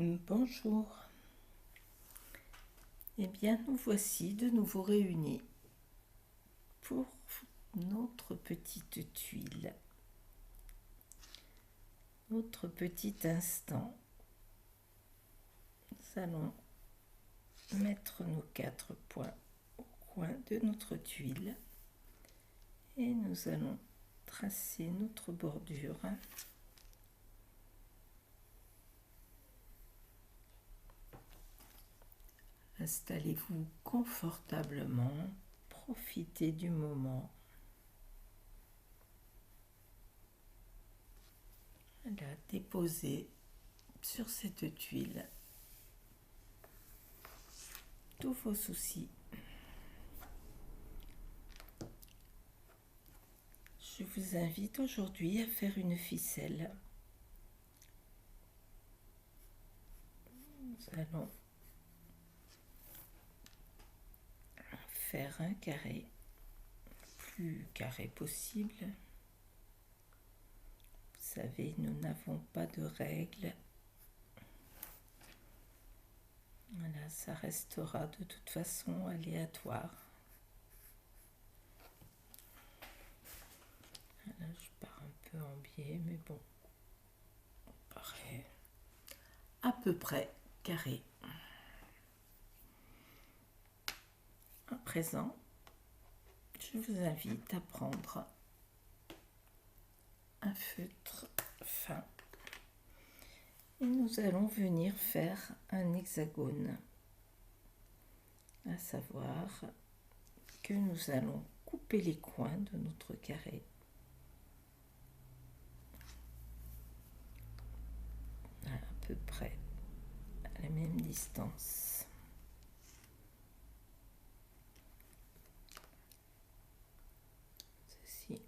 Bonjour. Eh bien, nous voici de nouveau réunis pour notre petite tuile, notre petit instant. Nous allons mettre nos 4 points au coin de notre tuile et nous allons tracer notre bordure. Installez-vous confortablement, profitez du moment. Voilà, déposez sur cette tuile tous vos soucis. Je vous invite aujourd'hui à faire une ficelle. Nous allons faire un carré, le plus carré possible. Vous savez, nous n'avons pas de règles. Voilà, ça restera de toute façon aléatoire. Là, je pars un peu en biais, mais bon, on paraît à peu près carré. À présent, je vous invite à prendre un feutre fin et nous allons venir faire un hexagone, à savoir que nous allons couper les coins de notre carré à peu près à la même distance. Ceci.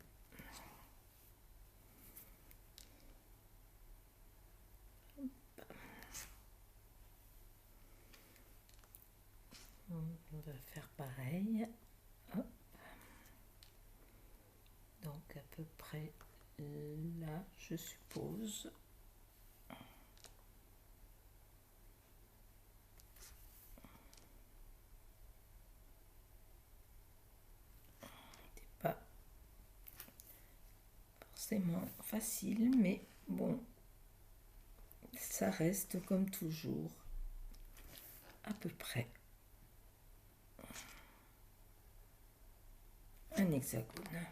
On va faire pareil. Hop. Donc à peu près là, je suppose. C'est pas forcément facile, mais bon, ça reste comme toujours à peu près un hexagone.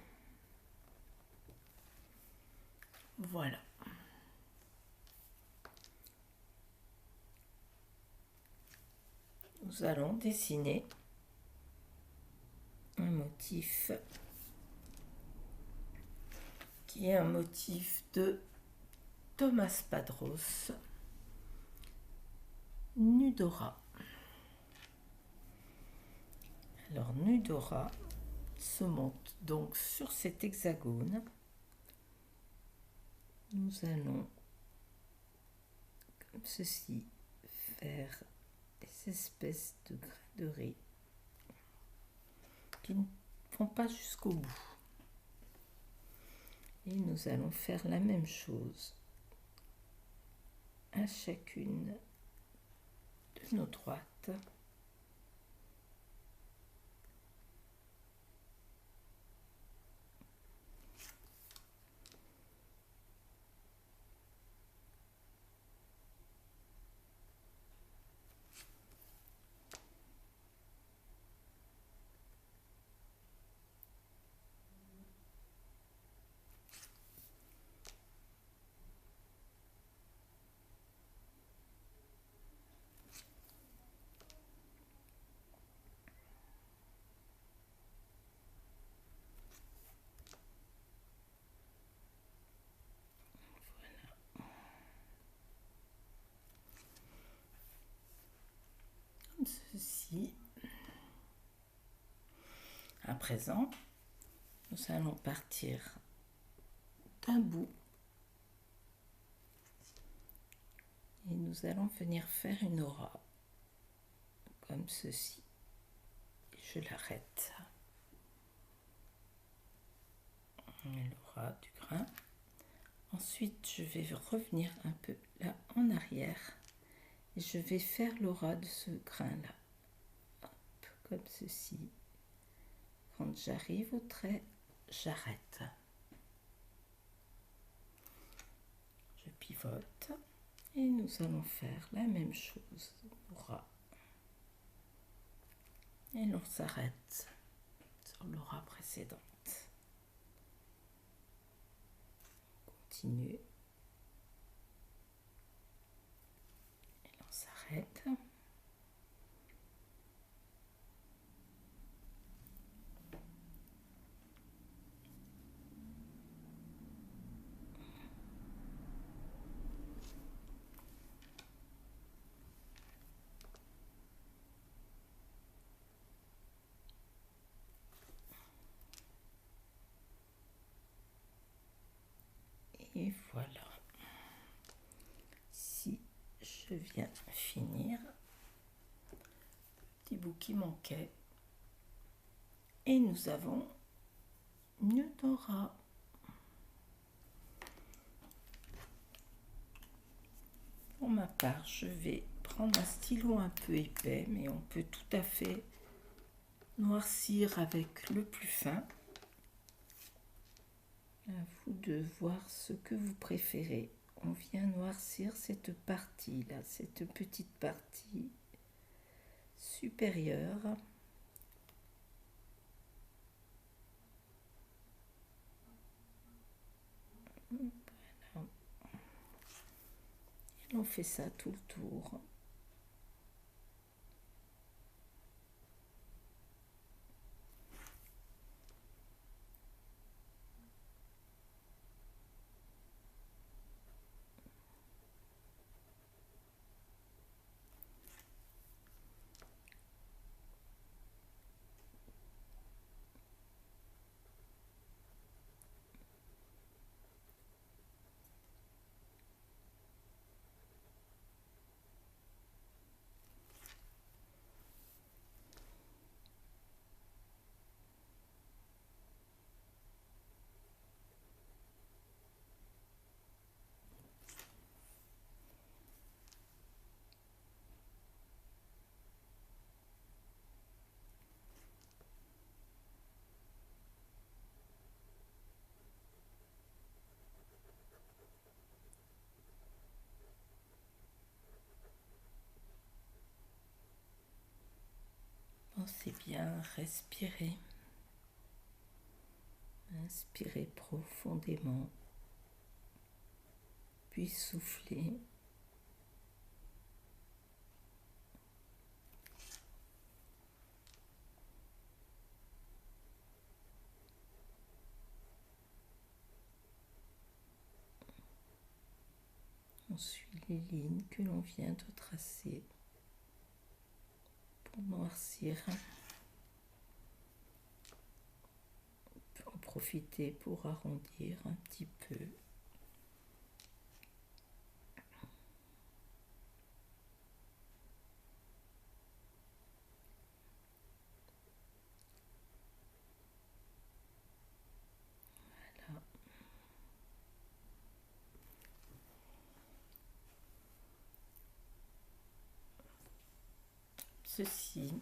Voilà. Nous allons dessiner un motif qui est un motif de Thomas Padros, Nudora. Alors Nudora se monte donc sur cet hexagone. Nous allons comme ceci faire des espèces de grains de riz qui ne vont pas jusqu'au bout. Et nous allons faire la même chose à chacune de nos droites. Ceci. À présent, nous allons partir d'un bout et nous allons venir faire une aura comme ceci. Je l'arrête. L'aura du grain. Ensuite, je vais revenir un peu là en arrière Et je vais faire l'aura de ce grain-là. Hop, comme ceci. Quand j'arrive au trait, j'arrête. Je pivote et nous allons faire la même chose. L'aura. Et l'on s'arrête sur l'aura précédente. Continue. Et l'on s'arrête. Et voilà. Ici, je viens finir le petit bout qui manquait. Et nous avons une aura. Pour ma part, je vais prendre un stylo un peu épais, mais on peut tout à fait noircir avec le plus fin. À vous de voir ce que vous préférez. On vient noircir cette partie-là, cette petite partie supérieure. Voilà. Et on fait ça tout le tour. Pensez bien à respirer. Inspirez profondément, puis soufflez. On suit les lignes que l'on vient de tracer pour noircir. On peut en profiter pour arrondir un petit peu. Voilà. Ceci.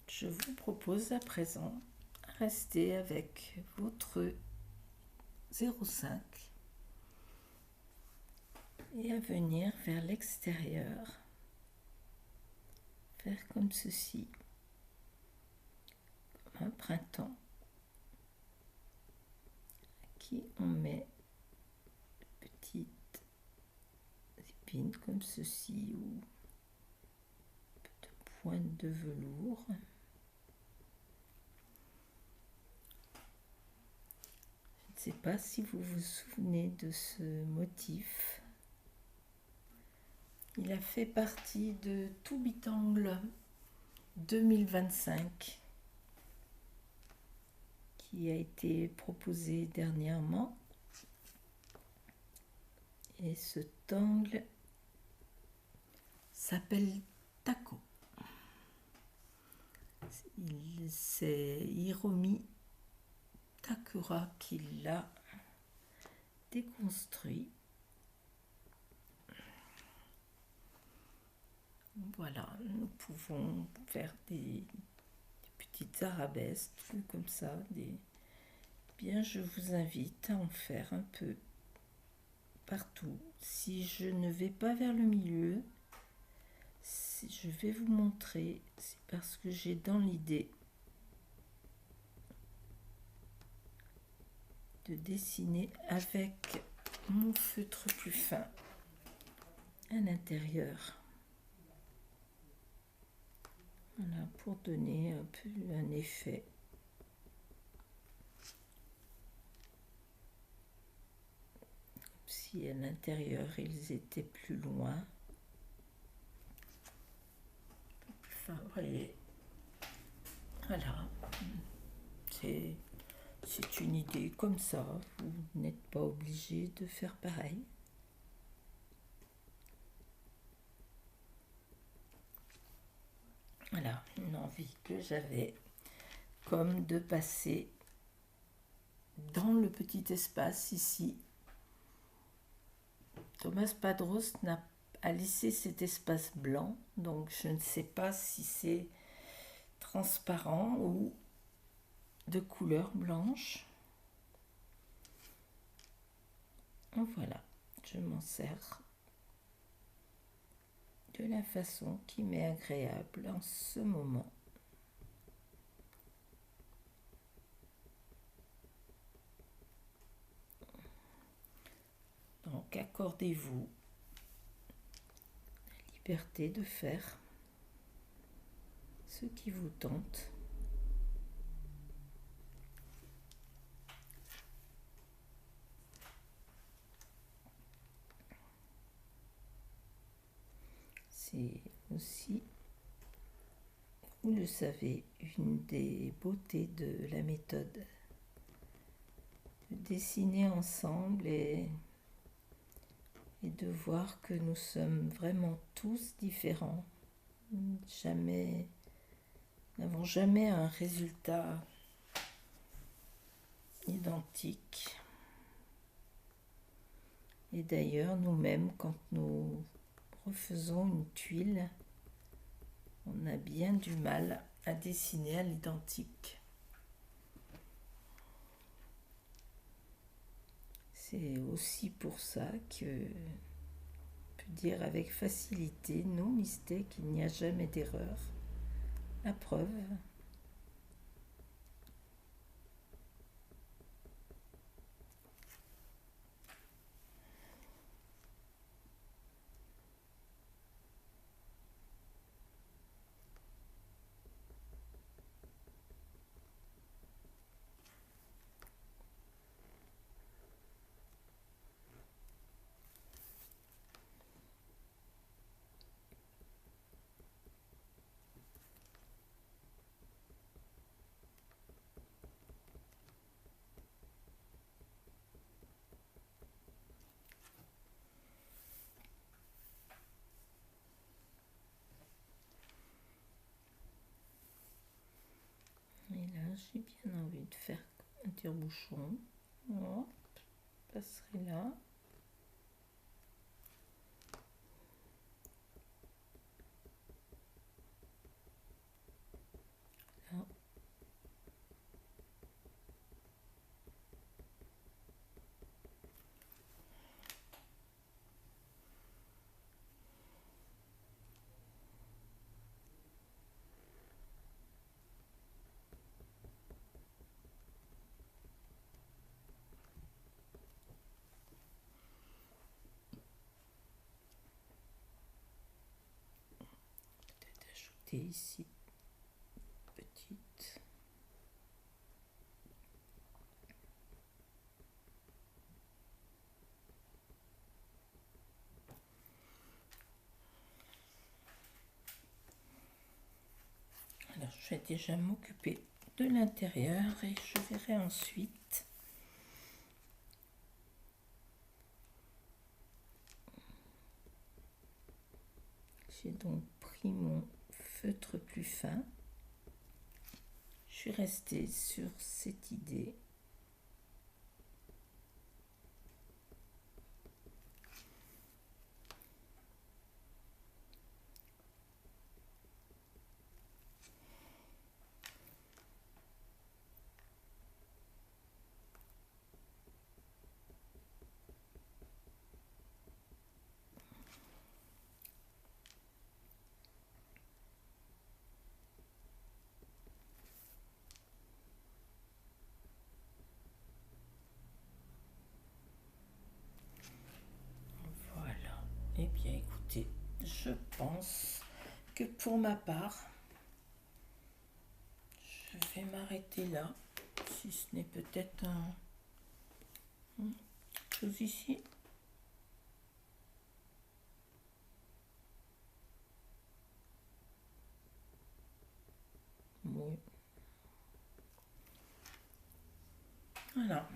Je vous propose à présent de rester avec votre 0,5 et à venir vers l'extérieur, faire comme ceci, comme un printemps, qui on met de petites épines comme ceci ou de pointes de velours. Je ne sais pas si vous vous souvenez de ce motif. Il a fait partie de Tout Bitangle 2025 qui a été proposé dernièrement. Et ce tangle s'appelle Taco. C'est Hiromi Takura qui l'a déconstruit. Voilà, nous pouvons faire des petites arabesques comme ça. Bien, je vous invite à en faire un peu partout. Si je ne vais pas vers le milieu, si je vais vous montrer, c'est parce que j'ai dans l'idée de dessiner avec mon feutre plus fin à l'intérieur. Voilà, pour donner un peu un effet. Si à l'intérieur ils étaient plus loin. Enfin, voyez. Voilà. C'est une idée comme ça. Vous n'êtes pas obligé de faire pareil. Voilà, une envie que j'avais, comme de passer dans le petit espace ici. Thomas Padros a laissé cet espace blanc, donc je ne sais pas si c'est transparent ou de couleur blanche. Voilà, je m'en sers de la façon qui m'est agréable en ce moment. Donc accordez-vous la liberté de faire ce qui vous tente. C'est aussi, vous le savez, une des beautés de la méthode. De dessiner ensemble et de voir que nous sommes vraiment tous différents. Nous n'avons jamais un résultat identique. Et d'ailleurs, nous-mêmes, quand nous refaisons une tuile, on a bien du mal à dessiner à l'identique. C'est aussi pour ça que on peut dire avec facilité, no mistake, il n'y a jamais d'erreur. La preuve. Et là, j'ai bien envie de faire un tire-bouchon. Hop, je passerai là. Là. Peut-être ajouter ici petite. Alors, je vais déjà m'occuper de l'intérieur et je verrai ensuite. J'ai donc pris mon feutre plus fin. Je suis restée sur cette idée. écoutez, je pense que pour ma part, je vais m'arrêter là, si ce n'est peut-être une chose ici. Oui. Voilà.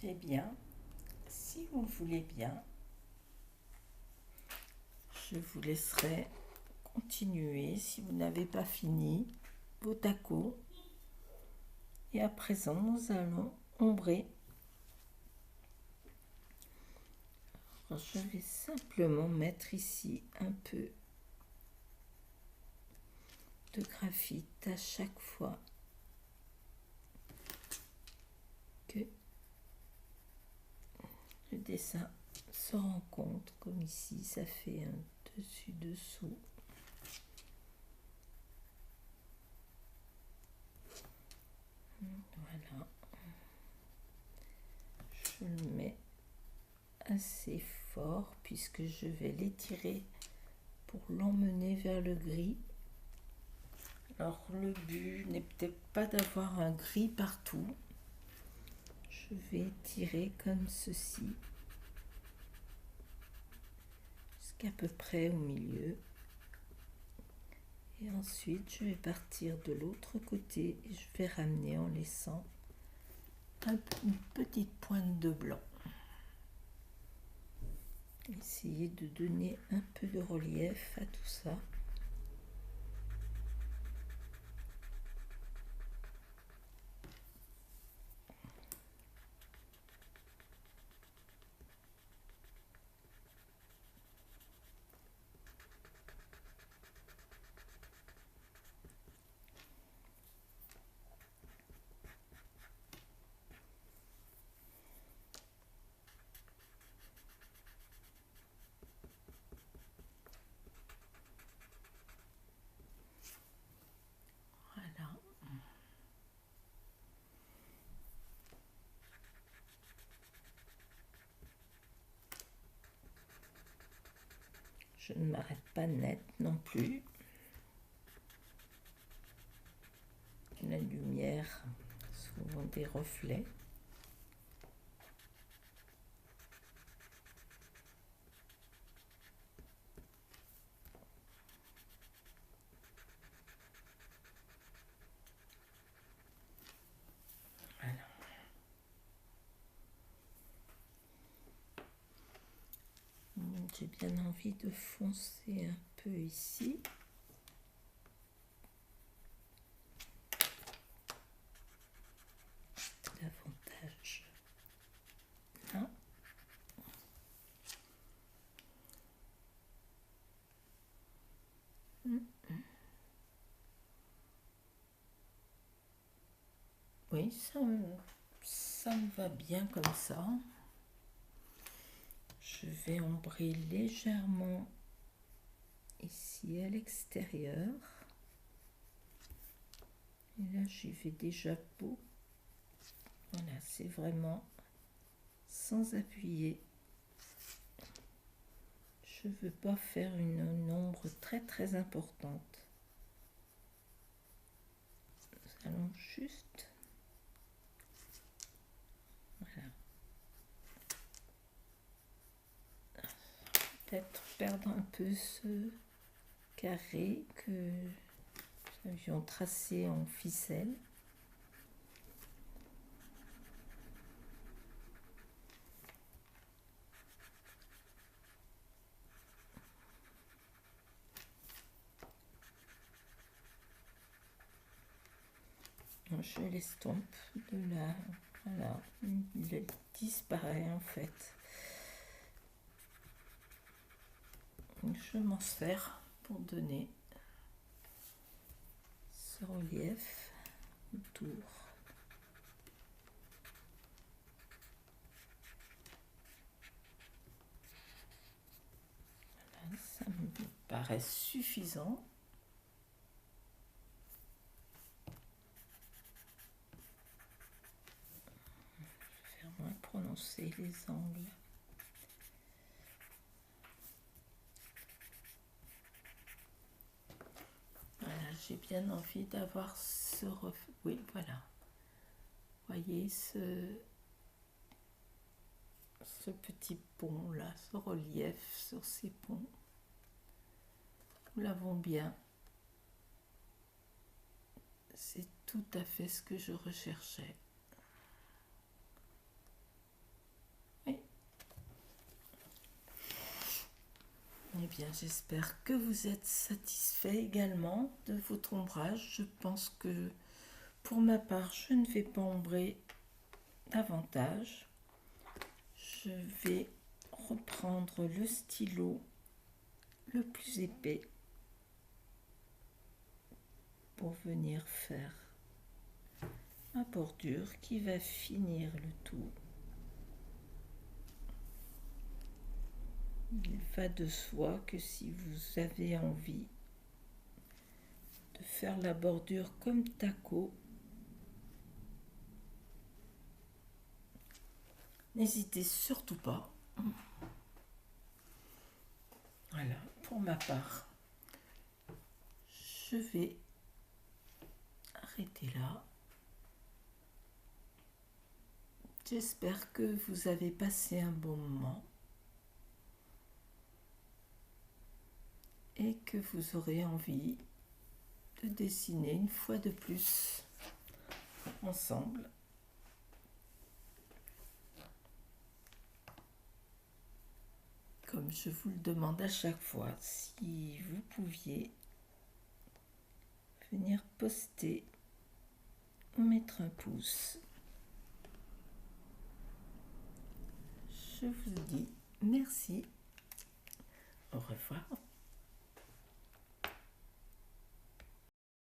Eh bien, si vous le voulez bien, je vous laisserai continuer si vous n'avez pas fini vos tacos. Et à présent, nous allons ombrer. Alors, je vais simplement mettre ici un peu de graphite à chaque fois que le dessin se rencontre, comme ici, ça fait un dessus-dessous. Voilà. Je le mets assez fort puisque je vais l'étirer pour l'emmener vers le gris. Alors le but n'est peut-être pas d'avoir un gris partout. Je vais tirer comme ceci jusqu'à peu près au milieu. Et ensuite je vais partir de l'autre côté et je vais ramener en laissant une petite pointe de blanc. Essayer de donner un peu de relief à tout ça. Voilà. Je ne m'arrête pas net non plus. La lumière, souvent des reflets. Voilà. J'ai bien envie de foncer un peu ici. Davantage là. Oui, ça me va bien comme ça. Je vais ombrer légèrement ici à l'extérieur. Et là, j'y vais déjà beau. Voilà, c'est vraiment sans appuyer. Je ne veux pas faire une ombre très importante. Nous allons juste... Voilà. Peut-être perdre un peu ce carré que nous avions tracé en ficelle. Je l'estompe de là, voilà, il disparaît en fait. Je m'en sers pour donner ce relief autour. Voilà, ça me paraît suffisant. Moins prononcer les angles. Voilà, j'ai bien envie d'avoir ce reflet. Oui, voilà. Voyez ce petit pont là, ce relief sur ces ponts. Nous l'avons bien. C'est tout à fait ce que je recherchais. Oui. Eh bien, j'espère que vous êtes satisfait également de votre ombrage. Je pense que pour ma part, je ne vais pas ombrer davantage. Je vais reprendre le stylo le plus épais pour venir faire ma bordure qui va finir le tout. Il va de soi que si vous avez envie de faire la bordure comme taco, n'hésitez surtout pas. Voilà, pour ma part, je vais arrêter là. J'espère que vous avez passé un bon moment et que vous aurez envie de dessiner une fois de plus ensemble. Comme je vous le demande à chaque fois, si vous pouviez venir poster ou mettre un pouce. Je vous dis merci. Au revoir.